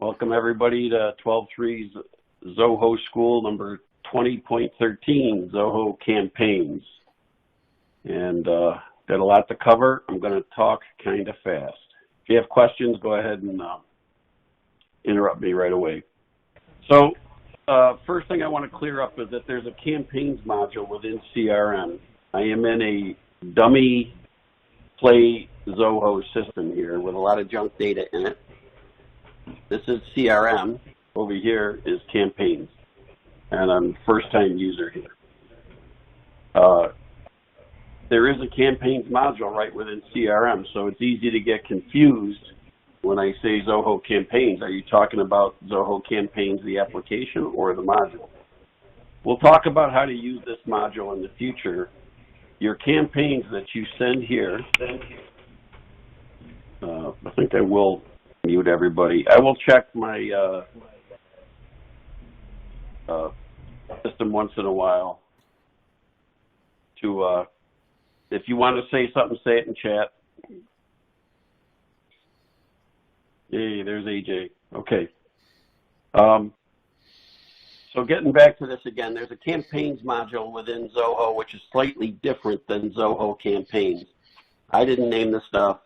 Welcome everybody to 12.3's Zoho School number 20.13, Zoho Campaigns. And got a lot to cover. I'm going to talk kind of fast. If you have questions, go ahead and interrupt me right away. So first thing I want to clear up is that there's a campaigns module within CRM. I am in a dummy play Zoho system here with a lot of junk data in it. This is CRM. Over here is campaigns, and I'm a first-time user here. There is a campaigns module right within CRM, so it's easy to get confused when I say Zoho Campaigns. Are you talking about Zoho Campaigns, the application, or the module? We'll talk about how to use this module in the future. Your campaigns that you send here, I think I will mute everybody. I will check my system once in a while to, if you want to say something, say it in chat. Hey, there's AJ. Okay. So getting back to this again, there's a campaigns module within Zoho, which is slightly different than Zoho Campaigns. I didn't name the stuff,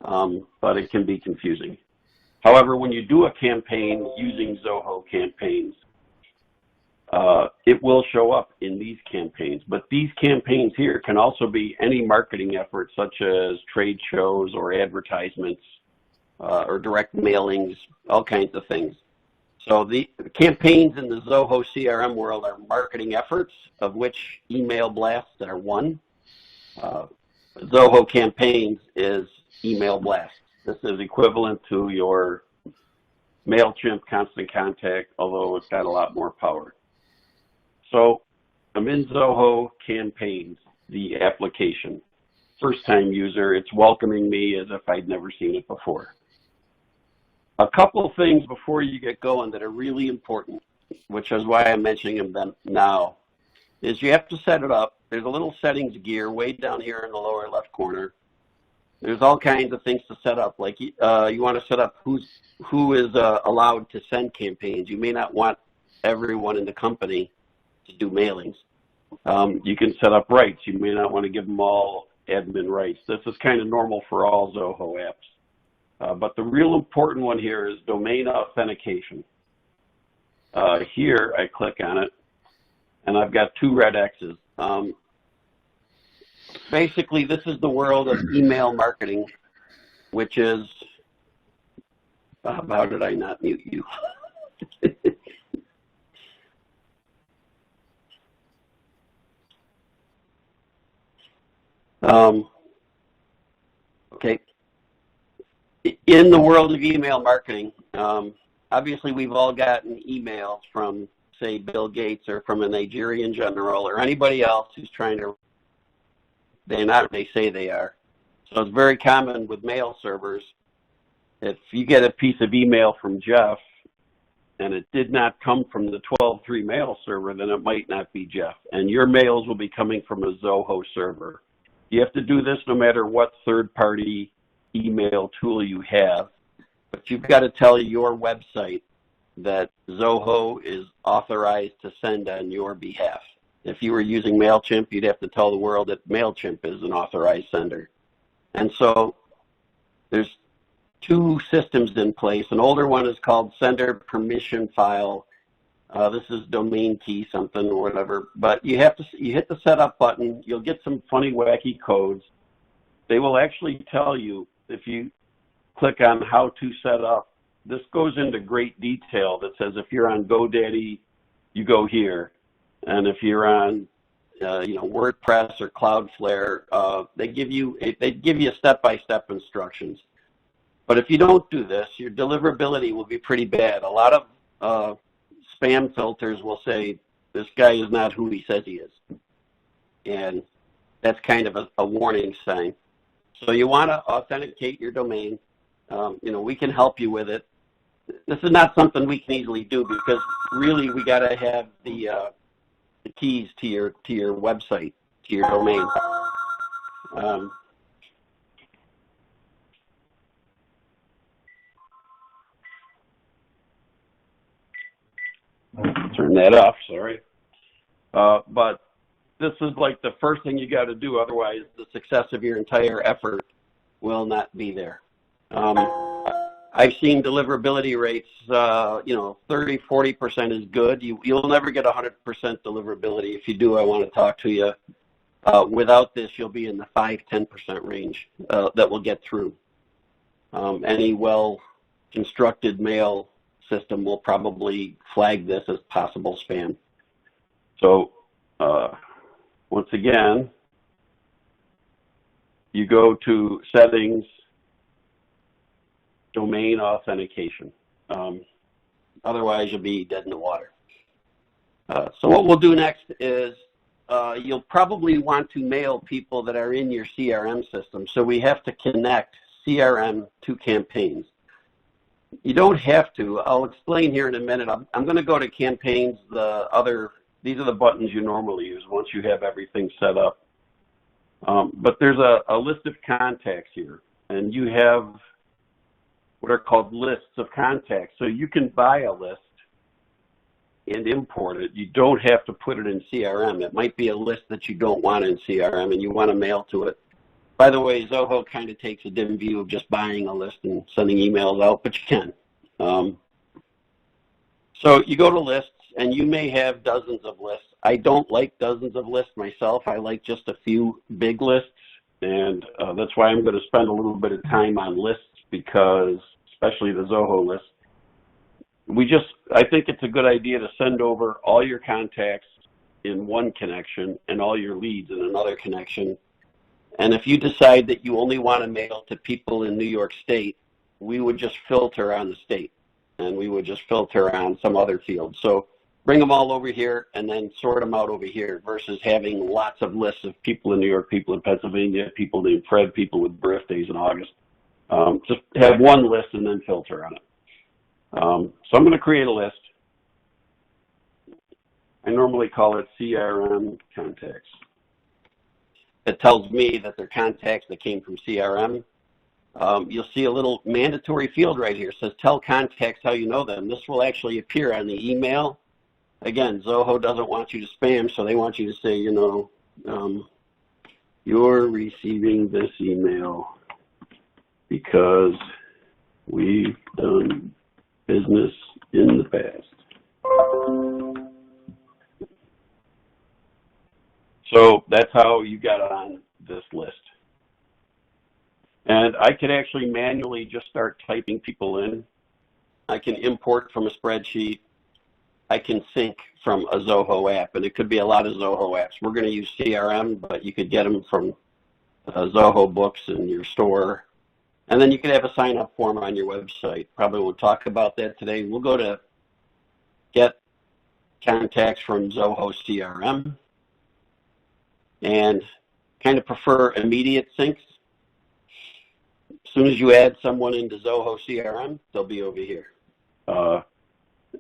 but it can be confusing. However, when you do a campaign using Zoho Campaigns, it will show up in these campaigns. But these campaigns here can also be any marketing effort, such as trade shows or advertisements or direct mailings, all kinds of things. So the campaigns in the Zoho CRM world are marketing efforts, of which email blasts are one. Zoho Campaigns is email blasts. This is equivalent to your MailChimp Constant Contact, although it's got a lot more power. So I'm in Zoho Campaigns, the application. First-time user, it's welcoming me as if I'd never seen it before. A couple of things before you get going that are really important, which is why I'm mentioning them now, is you have to set it up. There's a little settings gear way down here in the lower left corner. There's all kinds of things to set up, like you want to set up who is allowed to send campaigns. You may not want everyone in the company to do mailings. You can set up rights. You may not want to give them all admin rights. This is kind of normal for all Zoho apps. But the real important one here is domain authentication. Here, I click on it, and I've got two red X's. Basically, this is the world of email marketing, which is, how did I not mute you? Okay. In the world of email marketing, obviously we've all gotten emails from, say, Bill Gates or from a Nigerian general or anybody else who's trying to, they're not, they say they are. So it's very common with mail servers. If you get a piece of email from Jeff and it did not come from the 12.3 mail server, then it might not be Jeff. And your mails will be coming from a Zoho server. You have to do this no matter what third-party email tool you have, but you've got to tell your website that Zoho is authorized to send on your behalf. If you were using MailChimp, you'd have to tell the world that MailChimp is an authorized sender. And so there's two systems in place. An older one is called Sender Permission File. This is domain key something or whatever. But you hit the setup button. You'll get some funny, wacky codes. They will actually tell you if you click on how to set up. This goes into great detail that says if you're on GoDaddy, you go here. And if you're on, WordPress or Cloudflare, they give you step-by-step instructions. But if you don't do this, your deliverability will be pretty bad. A lot of spam filters will say this guy is not who he says he is, and that's kind of a warning sign. So you want to authenticate your domain. We can help you with it. This is not something we can easily do because really we got to have the keys to your website, to your domain. Turn that off, sorry. But this is like the first thing you got to do, otherwise the success of your entire effort will not be there. I've seen deliverability rates, 30, 40% is good. You'll never get 100% deliverability. If you do, I want to talk to you. Without this, you'll be in the 5-10% range that will get through. Any well-constructed mail system will probably flag this as possible spam. So once again, you go to settings, domain authentication. Otherwise, you'll be dead in the water. So what we'll do next is you'll probably want to mail people that are in your CRM system. So we have to connect CRM to campaigns. You don't have to. I'll explain here in a minute. I'm going to go to campaigns. These are the buttons you normally use once you have everything set up. But there's a list of contacts here, and you have what are called lists of contacts. So you can buy a list and import it. You don't have to put it in CRM. It might be a list that you don't want in CRM and you want to mail to it. By the way, Zoho kind of takes a dim view of just buying a list and sending emails out, but you can. So you go to lists, and you may have dozens of lists. I don't like dozens of lists myself. I like just a few big lists, and that's why I'm going to spend a little bit of time on lists, because especially the Zoho list, I think it's a good idea to send over all your contacts in one connection and all your leads in another connection. And if you decide that you only want to mail to people in New York State, we would just filter on the state, and we would just filter on some other field. So bring them all over here and then sort them out over here versus having lots of lists of people in New York, people in Pennsylvania, people named Fred, people with birthdays in August. Just have one list and then filter on it. So I'm going to create a list. I normally call it CRM contacts. It tells me that they're contacts that came from CRM. You'll see a little mandatory field right here. It says tell contacts how you know them. This will actually appear on the email. Again, Zoho doesn't want you to spam, so they want you to say, you're receiving this email because we've done business in the past. So that's how you got on this list. And I could actually manually just start typing people in. I can import from a spreadsheet. I can sync from a Zoho app, and it could be a lot of Zoho apps. We're going to use CRM, but you could get them from Zoho Books in your store. And then you could have a sign-up form on your website. Probably won't talk about that today. We'll go to get contacts from Zoho CRM and kind of prefer immediate syncs. As soon as you add someone into Zoho CRM, they'll be over here.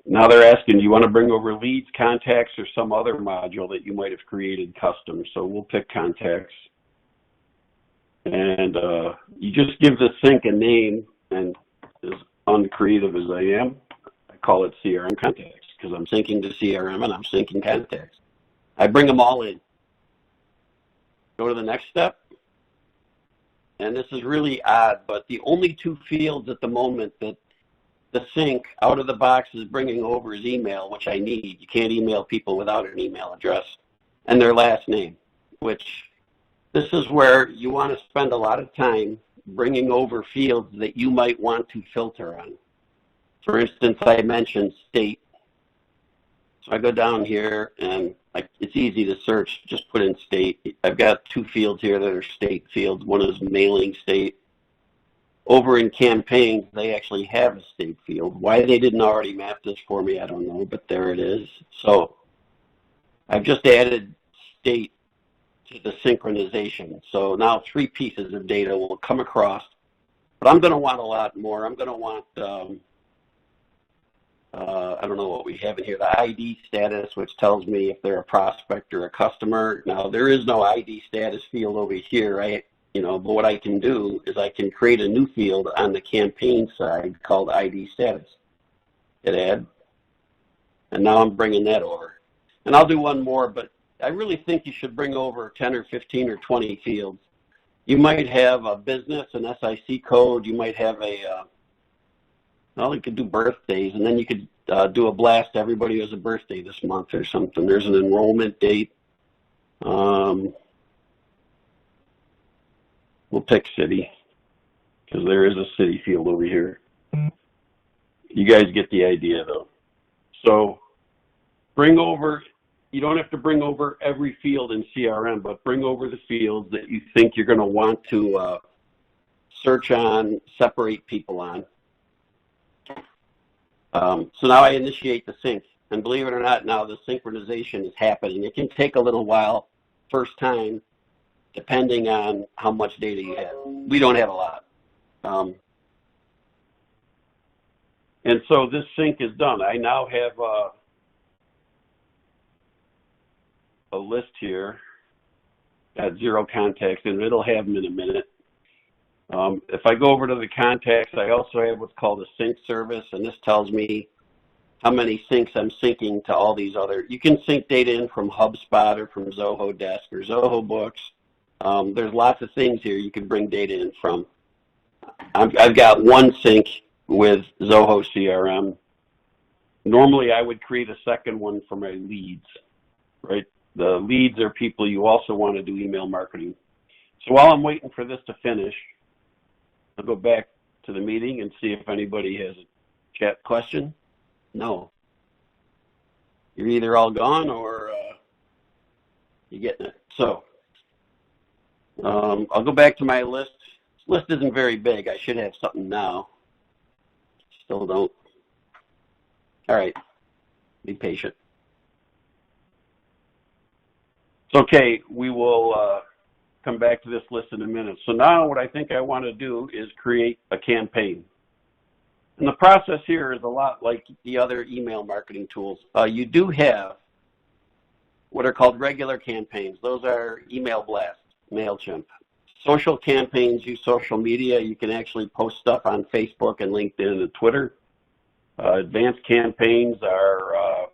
Now they're asking, do you want to bring over leads, contacts, or some other module that you might have created custom? So we'll pick contacts. And you just give the sync a name, and as uncreative as I am, I call it CRM contacts because I'm syncing to CRM and I'm syncing contacts. I bring them all in. Go to the next step. And this is really odd, but the only two fields at the moment that the sync out of the box is bringing over is email, which I need. You can't email people without an email address, and their last name, which this is where you want to spend a lot of time bringing over fields that you might want to filter on. For instance, I mentioned state. So I go down here, and it's easy to search. Just put in state. I've got two fields here that are state fields. One is mailing state. Over in campaigns, they actually have a state field. Why they didn't already map this for me, I don't know, but there it is. So I've just added state to the synchronization. So now 3 pieces of data will come across, but I'm going to want a lot more. I'm going to want, I don't know what we have in here, the ID status, which tells me if they're a prospect or a customer. Now, there is no ID status field over here, right? But what I can do is I can create a new field on the campaign side called ID status. Hit add. and now I'm bringing that over. And I'll do one more, but I really think you should bring over 10 or 15 or 20 fields. You might have a business, an SIC code. You might have well, you could do birthdays, and then you could do a blast to everybody who has a birthday this month or something. There's an enrollment date. We'll pick city, because there is a city field over here. You guys get the idea, though. So bring over, you don't have to bring over every field in CRM, but bring over the fields that you think you're going to want to search on, separate people on. So now I initiate the sync. And believe it or not, now the synchronization is happening. It can take a little while, first time, depending on how much data you have. We don't have a lot. And so this sync is done. I now have a list here at 0 contacts, and it'll have them in a minute. If I go over to the contacts, I also have what's called a sync service, and this tells me how many syncs I'm syncing to all these other. You can sync data in from HubSpot or from Zoho Desk or Zoho Books. There's lots of things here you can bring data in from. I've got one sync with Zoho CRM. Normally, I would create a second one for my leads, right? The leads are people you also want to do email marketing. So while I'm waiting for this to finish, I'll go back to the meeting and see if anybody has a chat question. No. You're either all gone or you're getting it. So I'll go back to my list. This list isn't very big. I should have something now. Still don't. All right. Be patient. It's okay. We will come back to this list in a minute. So now what I think I want to do is create a campaign. And the process here is a lot like the other email marketing tools. You do have what are called regular campaigns. Those are email blasts, MailChimp. Social campaigns use social media. You can actually post stuff on Facebook and LinkedIn and Twitter. Advanced campaigns are,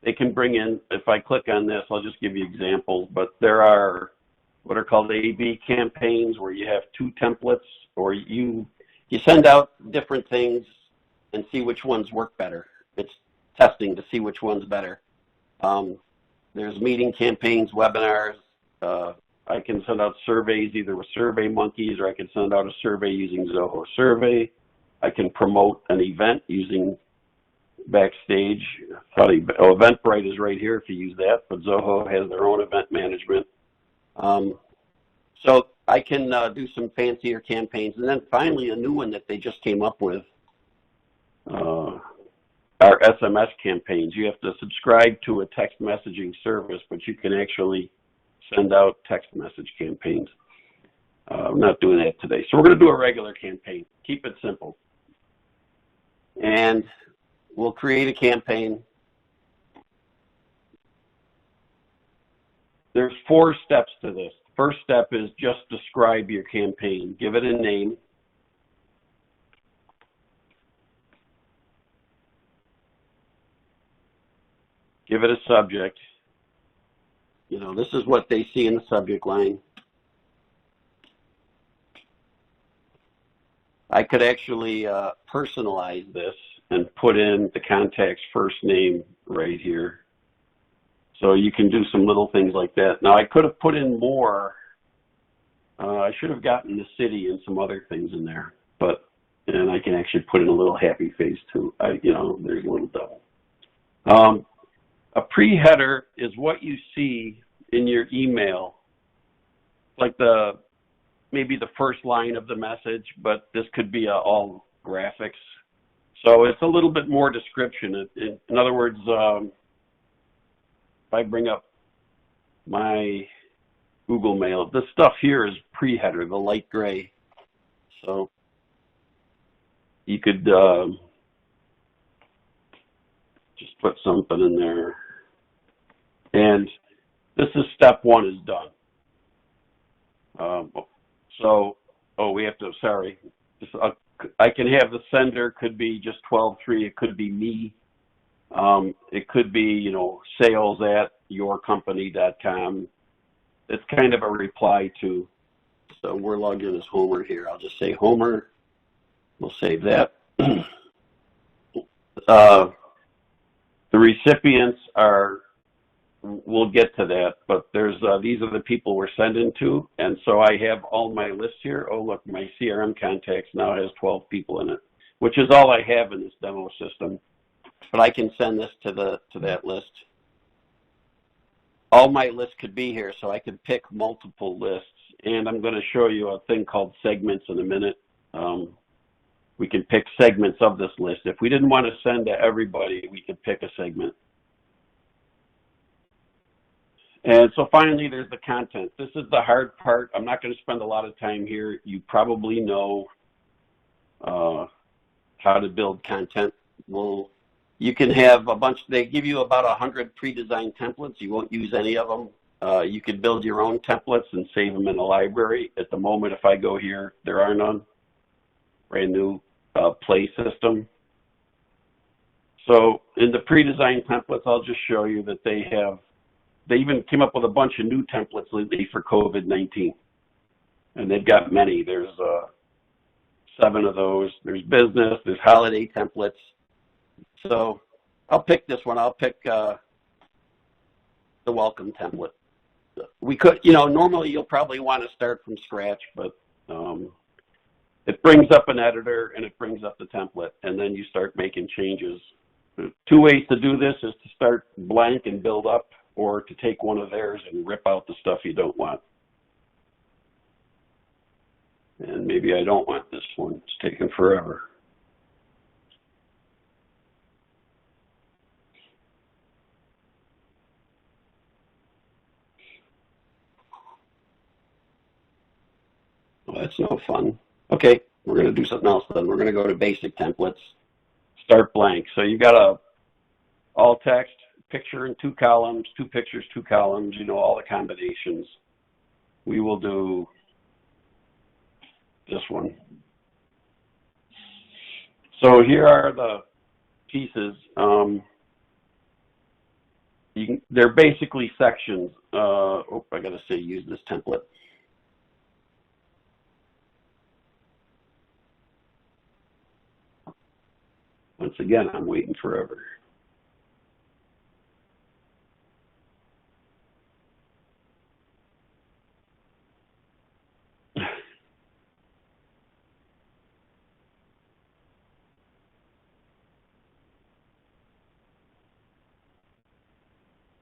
they can bring in, if I click on this, I'll just give you examples, but there are what are called A/B campaigns where you have 2 templates, or you send out different things and see which ones work better. It's testing to see which one's better. There's meeting campaigns, webinars. I can send out surveys either with Survey Monkeys, or I can send out a survey using Zoho Survey. I can promote an event using Backstage. Eventbrite is right here if you use that, but Zoho has their own event management. So I can do some fancier campaigns. And then finally, a new one that they just came up with are SMS campaigns. You have to subscribe to a text messaging service, but you can actually send out text message campaigns. I'm not doing that today. So we're going to do a regular campaign. Keep it simple. And we'll create a campaign. There's 4 steps to this. First step is just describe your campaign. Give it a name. Give it a subject. You know, this is what they see in the subject line. I could actually personalize this and put in the contact's first name right here. So you can do some little things like that. Now I could have put in more. I should have gotten the city and some other things in there, and I can actually put in a little happy face too. There's a little double. A pre-header is what you see in your email, like maybe the first line of the message, but this could be all graphics. So it's a little bit more description. In other words, if I bring up my Google Mail, this stuff here is pre-header, the light gray. So you could just put something in there. And this is step 1 is done. I can have the sender could be just 12.3. It could be me. It could be, sales@yourcompany.com. It's kind of a reply to. So we're logged in as Homer here. I'll just say Homer. We'll save that. The recipients we'll get to that, but these are the people we're sending to, and so I have all my lists here. Oh, look, my CRM contacts now has 12 people in it, which is all I have in this demo system, but I can send this to that list. All my lists could be here, so I could pick multiple lists, and I'm going to show you a thing called segments in a minute. We can pick segments of this list. If we didn't want to send to everybody, we could pick a segment. And so finally, there's the content. This is the hard part. I'm not going to spend a lot of time here. You probably know how to build content. Well, you can have a bunch. They give you about 100 pre-designed templates. You won't use any of them. You can build your own templates and save them in a library. At the moment, if I go here, there are none. Brand new play system. So in the pre-designed templates, I'll just show you that they even came up with a bunch of new templates lately for COVID-19. And they've got many. There's 7 of those. There's business, there's holiday templates. So I'll pick this one. I'll pick the welcome template. We could, normally you'll probably want to start from scratch, but it brings up an editor and it brings up the template, and then you start making changes. 2 ways to do this is to start blank and build up, or to take one of theirs and rip out the stuff you don't want. And maybe I don't want this one. It's taking forever. Well, that's no fun. Okay, we're going to do something else then. We're going to go to basic templates. Start blank. So you've got a all text, picture in 2 columns, 2 pictures, 2 columns, all the combinations. We will do this one. So here are the pieces. They're basically sections. I got to say use this template. Once again, I'm waiting forever.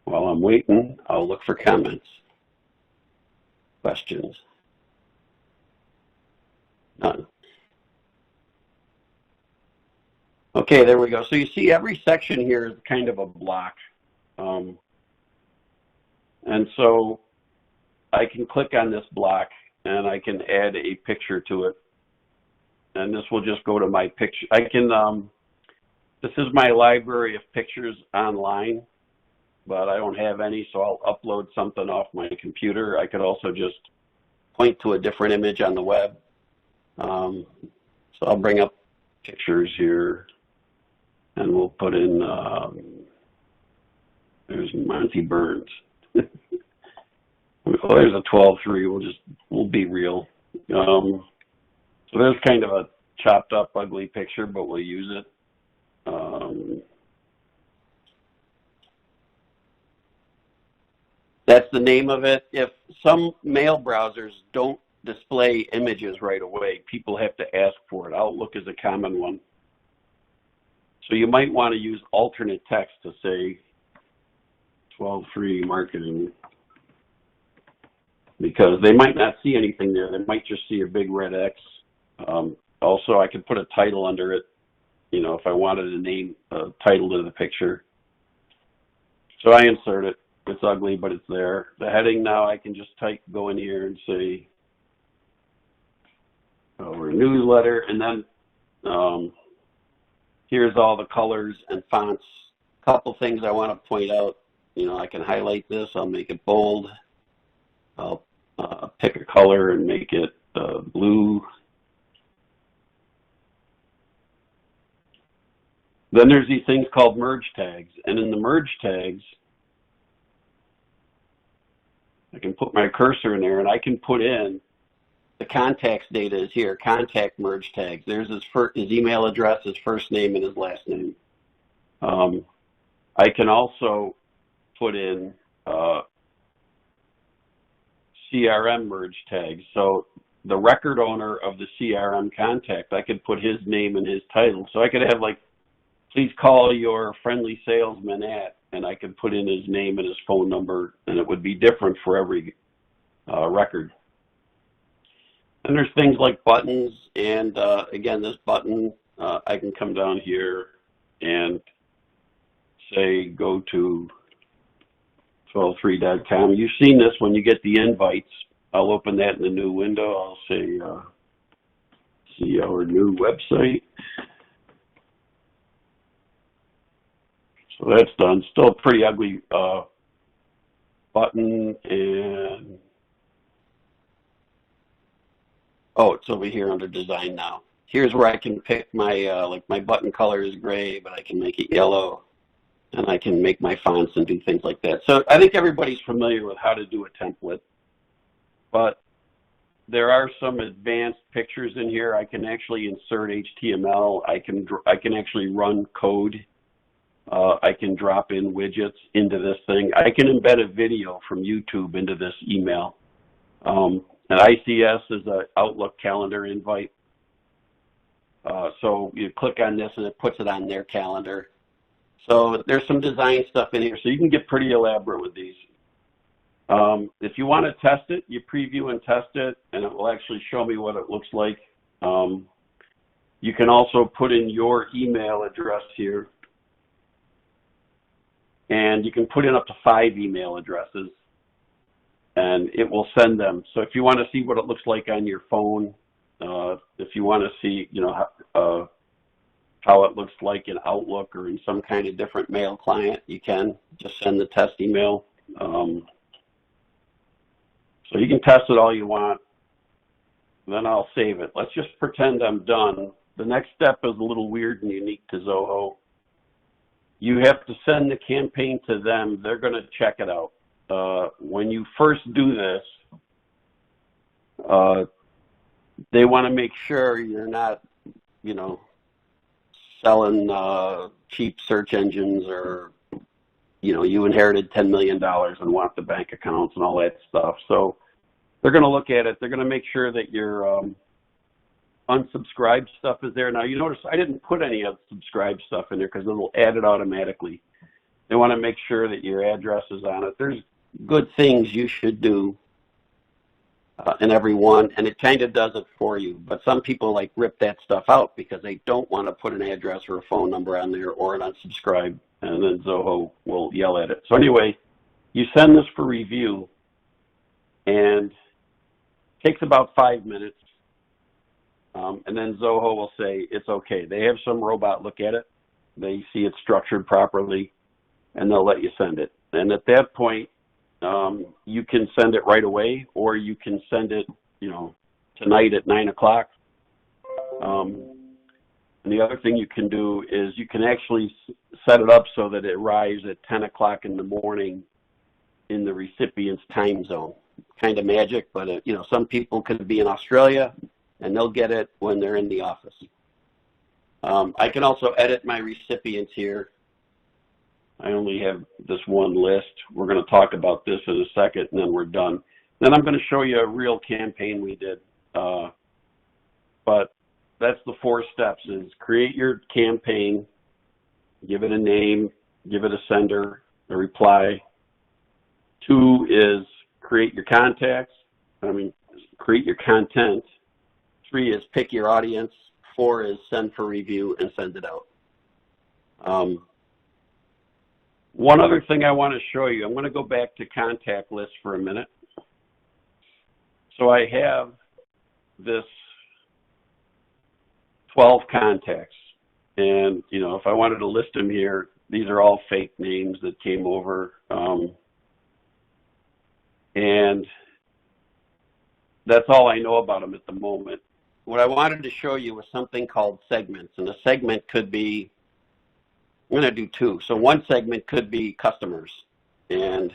While I'm waiting, I'll look for comments, questions. None. Okay, there we go. So you see every section here is kind of a block. And so I can click on this block and I can add a picture to it. And this will just go to my picture. This is my library of pictures online, but I don't have any, so I'll upload something off my computer. I could also just point to a different image on the web. So I'll bring up pictures here, and we'll put in, there's Monty Burns. Oh, there's a 12-3, we'll be real. So there's kind of a chopped up, ugly picture, but we'll use it. That's the name of it. If some mail browsers don't display images right away, people have to ask for it. Outlook is a common one. So you might want to use alternate text to say 12-3 marketing, because they might not see anything there. They might just see a big red X. Also, I could put a title under it, if I wanted to name a title to the picture. So I insert it. It's ugly, but it's there. The heading now, I can just go in here and say, we're a newsletter, and then here's all the colors and fonts. A couple things I want to point out. I can highlight this. I'll make it bold. I'll pick a color and make it blue. Then there's these things called merge tags. And in the merge tags, I can put my cursor in there and I can put in the contacts data is here, contact merge tags. There's his email address, his first name, and his last name. I can also put in CRM merge tags. So the record owner of the CRM contact, I could put his name and his title. So I could have like, please call your friendly salesman at, and I could put in his name and his phone number, and it would be different for every record. And there's things like buttons, and again, this button, I can come down here and say, go to 123.com. You've seen this when you get the invites. I'll open that in the new window. I'll say, see our new website. So that's done. Still a pretty ugly button, and oh, it's over here under design now. Here's where I can pick my, like my button color is gray, but I can make it yellow, and I can make my fonts and do things like that. So I think everybody's familiar with how to do a template, but there are some advanced pictures in here. I can actually insert HTML. I can actually run code. I can drop in widgets into this thing. I can embed a video from YouTube into this email. An ICS is an Outlook calendar invite. So you click on this and it puts it on their calendar. So there's some design stuff in here. So you can get pretty elaborate with these. If you want to test it, you preview and test it, and it will actually show me what it looks like. You can also put in your email address here, and you can put in up to 5 email addresses, and it will send them. So if you want to see what it looks like on your phone, if you want to see, you know, how it looks like in Outlook or in some kind of different mail client, you can just send the test email. So you can test it all you want, then I'll save it. Let's just pretend I'm done. The next step is a little weird and unique to Zoho. You have to send the campaign to them. They're going to check it out. When you first do this, they want to make sure you're not, you know, selling cheap search engines, or, you know, you inherited $10 million and want the bank accounts and all that stuff. So they're going to look at it. They're going to make sure that your unsubscribed stuff is there. Now, you notice I didn't put any unsubscribed stuff in there because it'll add it automatically. They want to make sure that your address is on it. There's good things you should do in every one, and it kind of does it for you. But some people like rip that stuff out because they don't want to put an address or a phone number on there or an unsubscribe, and then Zoho will yell at it. So anyway, you send this for review, and it takes about 5 minutes, and then Zoho will say it's okay. They have some robot look at it. They see it's structured properly, and they'll let you send it. And at that point, you can send it right away, or you can send it, you know, tonight at 9 o'clock. And the other thing you can do is you can actually set it up so that it arrives at 10 o'clock in the morning in the recipient's time zone. Kind of magic, but you know, some people could be in Australia and they'll get it when they're in the office. I can also edit my recipients here. I only have this one list. We're going to talk about this in a second, and then we're done. Then I'm going to show you a real campaign we did. But that's the 4 steps: is create your campaign, give it a name, give it a sender, a reply. 2 is create your contacts. Create your content. 3 is pick your audience. 4 is send for review and send it out. One other thing I want to show you, I'm going to go back to contact lists for a minute. So I have this 12 contacts, and you know, if I wanted to list them here, these are all fake names that came over, and that's all I know about them at the moment. What I wanted to show you was something called segments, and a segment could be going to do two. So one segment could be customers, and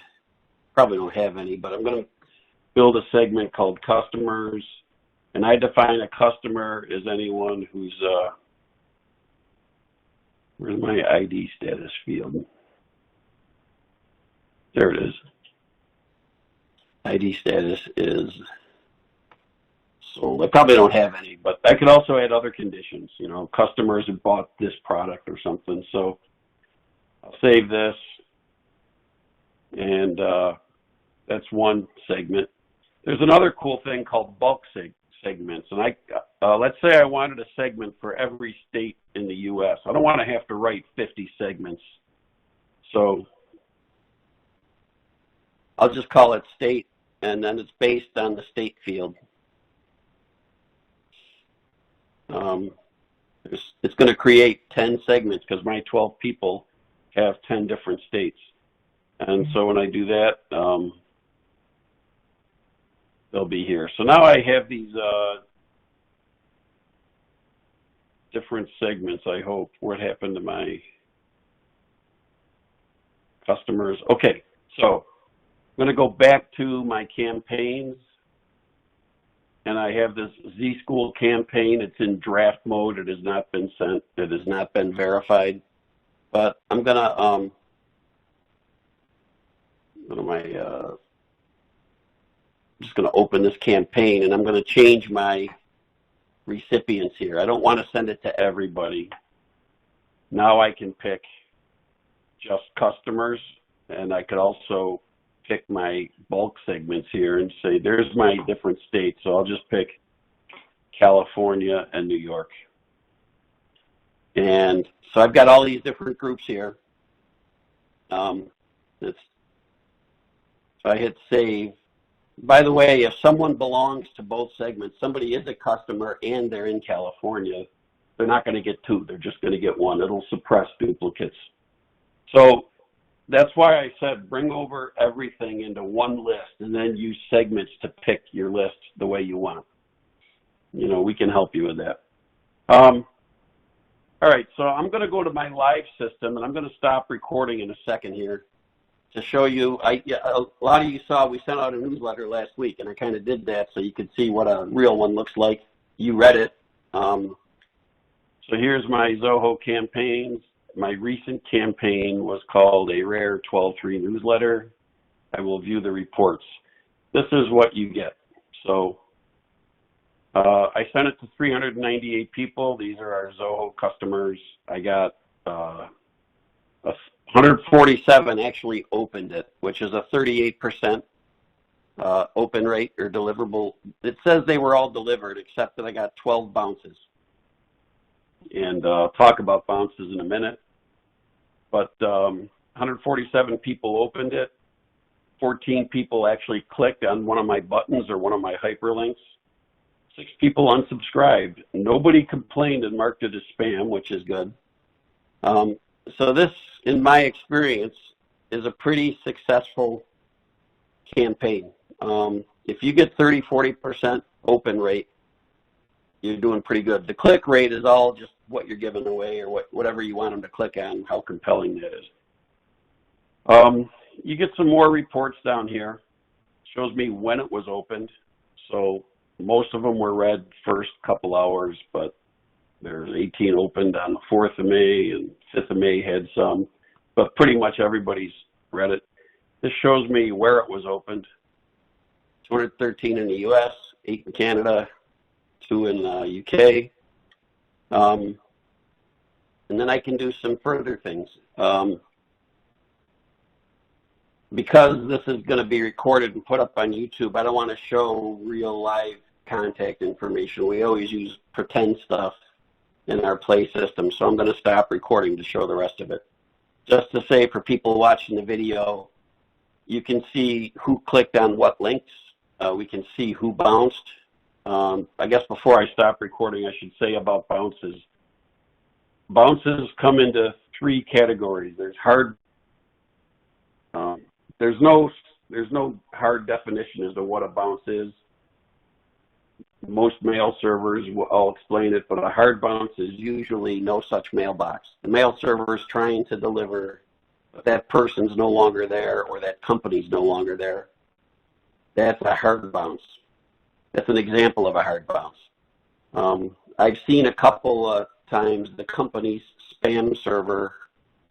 probably don't have any, but I'm going to build a segment called customers, and I define a customer as anyone who's, where's my ID status field? There it is. ID status is sold. I probably don't have any, but I could also add other conditions, you know, customers have bought this product or something. So I'll save this, and that's one segment. There's another cool thing called bulk segments, and let's say I wanted a segment for every state in the U.S. I don't want to have to write 50 segments, so I'll just call it state, and then it's based on the state field. It's going to create 10 segments because my 12 people have 10 different states. And so when I do that, they'll be here. So now I have these different segments, I hope. What happened to my customers? Okay, so I'm going to go back to my campaigns, and I have this Z-School campaign. It's in draft mode. It has not been sent. It has not been verified. But I'm going to, I'm just going to open this campaign, and I'm going to change my recipients here. I don't want to send it to everybody. Now I can pick just customers, and I could also pick my bulk segments here and say, there's my different states. So I'll just pick California and New York. And so I've got all these different groups here. So I hit save. By the way, if someone belongs to both segments, somebody is a customer and they're in California, they're not going to get two. They're just going to get one. It'll suppress duplicates. So that's why I said bring over everything into one list and then use segments to pick your list the way you want. You know, we can help you with that. All right, so I'm going to go to my live system, and I'm going to stop recording in a second here to show you. A lot of you saw we sent out a newsletter last week, and I kind of did that so you could see what a real one looks like. You read it. So here's my Zoho campaigns. My recent campaign was called a Rare 12-3 newsletter. I will view the reports. This is what you get. So I sent it to 398 people. These are our Zoho customers. I got 147 actually opened it, which is a 38% open rate or deliverable. It says they were all delivered, except that I got 12 bounces. And I'll talk about bounces in a minute. But 147 people opened it. 14 people actually clicked on one of my buttons or one of my hyperlinks. 6 people unsubscribed. Nobody complained and marked it as spam, which is good. So this, in my experience, is a pretty successful campaign. If you get 30-40% open rate, you're doing pretty good. The click rate is all just what you're giving away or whatever you want them to click on, how compelling that is. You get some more reports down here. Shows me when it was opened. So most of them were read first couple hours, but there's 18 opened on the 4th of May, and 5th of May had some, but pretty much everybody's read it. This shows me where it was opened. 213 in the U.S., 8 in Canada, 2 in the UK. And then I can do some further things. Because this is going to be recorded and put up on YouTube, I don't want to show real live contact information. We always use pretend stuff in our play system, so I'm going to stop recording to show the rest of it. Just to say, for people watching the video, you can see who clicked on what links. We can see who bounced. I guess before I stop recording, I should say about bounces. Bounces come into 3 categories. There's hard. There's no hard definition as to what a bounce is. most mail servers, I'll explain it, but a hard bounce is usually no such mailbox. The mail server is trying to deliver, but that person's no longer there or that company's no longer there. That's a hard bounce. That's an example of a hard bounce. I've seen a couple of times the company's spam server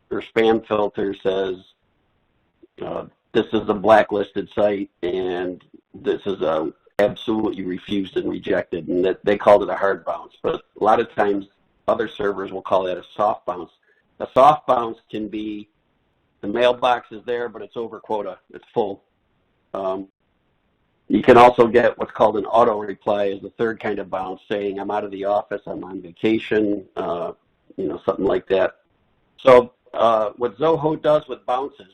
or spam filter says, this is a blacklisted site and this is a absolutely refused and rejected, and that they called it a hard bounce. But a lot of times other servers will call that a soft bounce. A soft bounce can be the mailbox is there, but it's over quota. It's full. You can also get what's called an auto reply as the third kind of bounce, saying I'm out of the office, I'm on vacation, something like that. So what Zoho does with bounces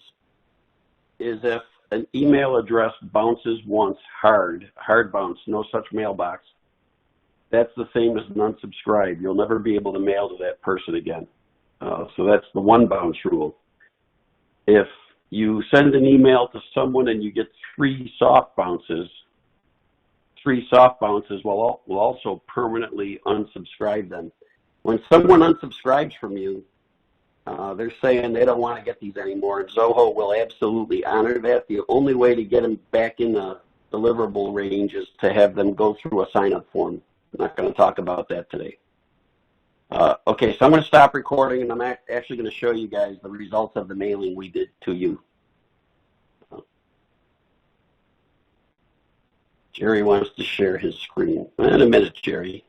is if an email address bounces once hard bounce, no such mailbox, that's the same as an unsubscribe. You'll never be able to mail to that person again. So that's the one bounce rule. If you send an email to someone and you get three soft bounces will also permanently unsubscribe them. When someone unsubscribes from you, they're saying they don't want to get these anymore, and Zoho will absolutely honor that. The only way to get them back in the deliverable range is to have them go through a sign-up form. I'm not going to talk about that today. Okay, so I'm going to stop recording, and I'm actually going to show you guys the results of the mailing we did to you. Jerry wants to share his screen. In a minute, Jerry.